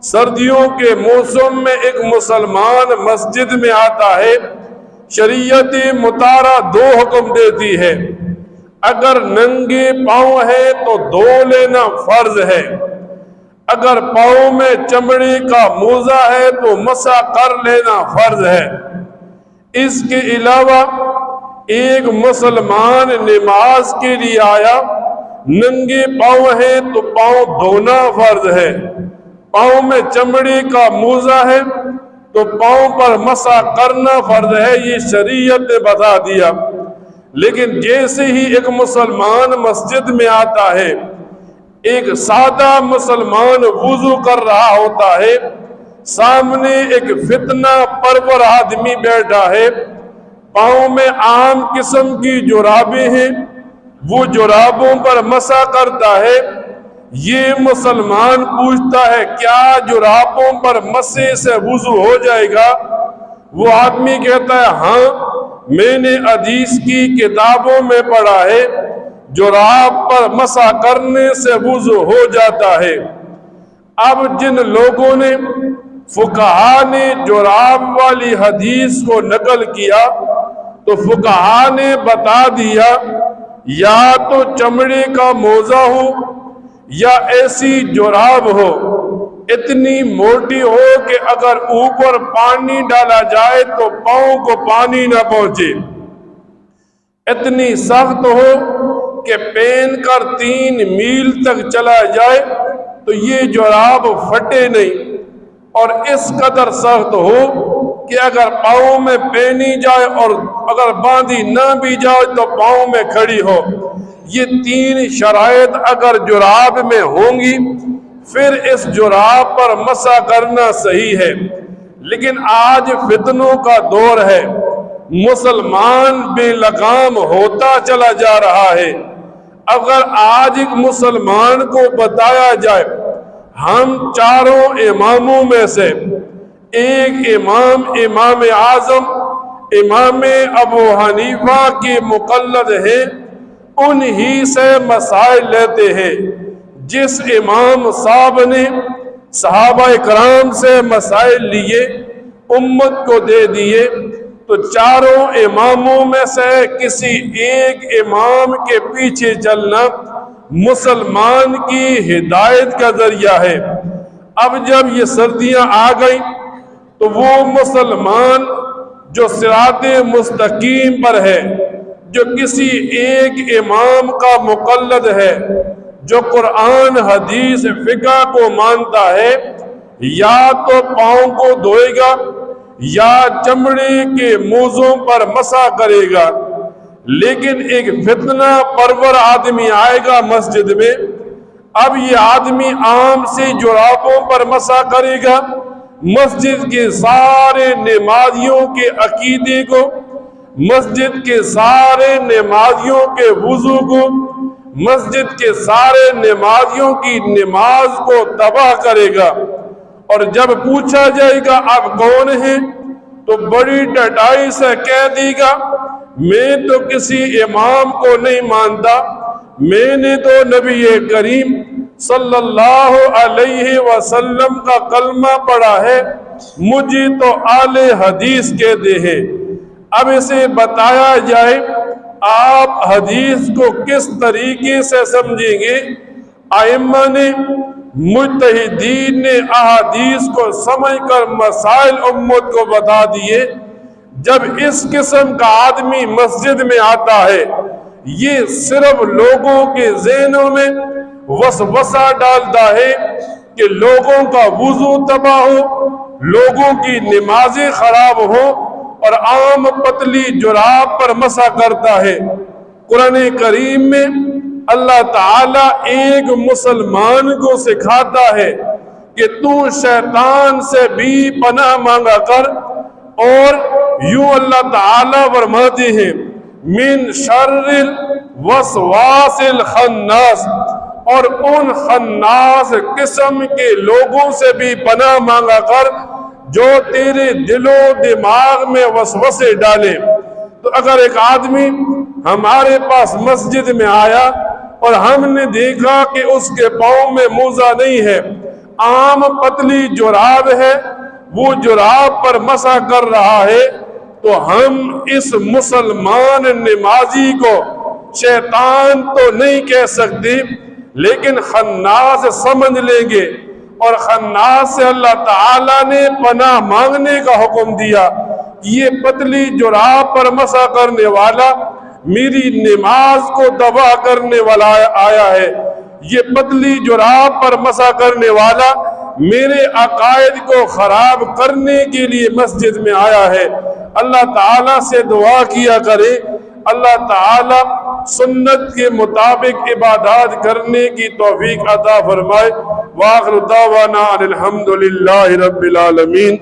سردیوں کے موسم میں ایک مسلمان مسجد میں آتا ہے، شریعت مطالعہ دو حکم دیتی ہے۔ اگر ننگے پاؤں ہے تو دھو لینا فرض ہے، اگر پاؤں میں چمڑے کا موزہ ہے تو مسح کر لینا فرض ہے۔ اس کے علاوہ ایک مسلمان نماز کے لیے آیا، ننگے پاؤں ہے تو پاؤں دھونا فرض ہے، پاؤں میں چمڑے کا موزہ ہے تو پاؤں پر مسح کرنا فرض ہے، یہ شریعت نے بتا دیا۔ لیکن جیسے ہی ایک مسلمان مسجد میں آتا ہے، ایک سادہ مسلمان وضو کر رہا ہوتا ہے، سامنے ایک فتنہ پرور آدمی بیٹھا ہے، پاؤں میں عام قسم کی جرابیں ہیں، وہ جرابوں پر مسح کرتا ہے۔ یہ مسلمان پوچھتا ہے کیا جرابوں پر مسح سے وضو ہو جائے گا؟ وہ آدمی کہتا ہے ہاں، میں نے حدیث کی کتابوں میں پڑھا ہے جراب پر مسح کرنے سے وضو ہو جاتا ہے۔ اب جن لوگوں نے فقہا نے جراب والی حدیث کو نقل کیا تو فقہا نے بتا دیا یا تو چمڑے کا موزہ ہو یا ایسی جراب ہو اتنی موٹی ہو کہ اگر اوپر پانی ڈالا جائے تو پاؤں کو پانی نہ پہنچے، اتنی سخت ہو کہ پہن کر 3 میل تک چلا جائے تو یہ جراب پھٹے نہیں، اور اس قدر سخت ہو کہ اگر پاؤں میں پہنی جائے اور اگر باندھی نہ بھی جائے تو پاؤں میں کھڑی ہو۔ یہ 3 شرائط اگر جراب میں ہوں گی پھر اس جراب پر مسح کرنا صحیح ہے۔ لیکن آج فتنوں کا دور ہے، مسلمان بے لگام ہوتا چلا جا رہا ہے۔ اگر آج ایک مسلمان کو بتایا جائے ہم 4 اماموں میں سے ایک امام امام اعظم امام ابو حنیفہ کے مقلد ہیں، انہی سے مسائل لیتے ہیں، جس امام صاحب نے صحابہ کرام سے مسائل لیے امت کو دے دیے، تو 4 اماموں میں سے کسی ایک امام کے پیچھے چلنا مسلمان کی ہدایت کا ذریعہ ہے۔ اب جب یہ سردیاں آ گئیں تو وہ مسلمان جو صراط مستقیم پر ہے، جو کسی ایک امام کا مقلد ہے، جو قرآن حدیث فقہ کو مانتا ہے، یا تو پاؤں کو دھوئے گا یا چمڑے کے موزوں پر مسح کرے گا۔ لیکن ایک فتنہ پرور آدمی آئے گا مسجد میں، اب یہ آدمی عام سے جرابوں پر مسح کرے گا، مسجد کے سارے نمازیوں کے عقیدے کو، مسجد کے سارے نمازیوں کے وضو کو، مسجد کے سارے نمازیوں کی نماز کو تباہ کرے گا۔ اور جب پوچھا جائے گا آپ کون ہیں تو بڑی ڈٹائی سے کہہ دے گا میں تو کسی امام کو نہیں مانتا، میں نے تو نبی کریم صلی اللہ علیہ وسلم کا کلمہ پڑھا ہے، مجھے تو اہل حدیث کہتے ہیں۔ اب اسے بتایا جائے آپ حدیث کو کس طریقے سے سمجھیں گے؟ ائمہ نے مجتہدین نے احادیث کو سمجھ کر مسائل امت کو بتا دیے۔ جب اس قسم کا آدمی مسجد میں آتا ہے، یہ صرف لوگوں کے ذہنوں میں وسوسہ ڈالتا ہے کہ لوگوں کا وضو تباہ ہو، لوگوں کی نمازیں خراب ہو، اور عام پتلی جراب پر مسح کرتا ہے۔ قرآن کریم میں اللہ تعالیٰ ایک مسلمان کو سکھاتا ہے کہ تو شیطان سے بھی پناہ مانگا کر، اور یوں اللہ تعالیٰ فرماتے ہیں من شر الوسواس الخناس، اور ان خناس قسم کے لوگوں سے بھی پناہ مانگا کر جو تیرے دل و دماغ میں وسوسے ڈالے۔ تو اگر ایک آدمی ہمارے پاس مسجد میں آیا اور ہم نے دیکھا کہ اس کے پاؤں میں موزہ نہیں ہے، عام پتلی جراب ہے، وہ جراب پر مسح کر رہا ہے، تو ہم اس مسلمان نمازی کو شیطان تو نہیں کہہ سکتے، لیکن خناس سمجھ لیں گے، اور خناس سے اللہ تعالیٰ نے پناہ مانگنے کا حکم دیا۔ یہ پتلی جراب پر مسح کرنے والا میری نماز کو تباہ کرنے والا آیا ہے، یہ پتلی جراب پر مسح کرنے والا میرے عقائد کو خراب کرنے کے لیے مسجد میں آیا ہے۔ اللہ تعالیٰ سے دعا کیا کرے، اللہ تعالیٰ سنت کے مطابق عبادات کرنے کی توفیق عطا فرمائے۔ وآخر دعوانا ان الحمد للہ رب العالمین۔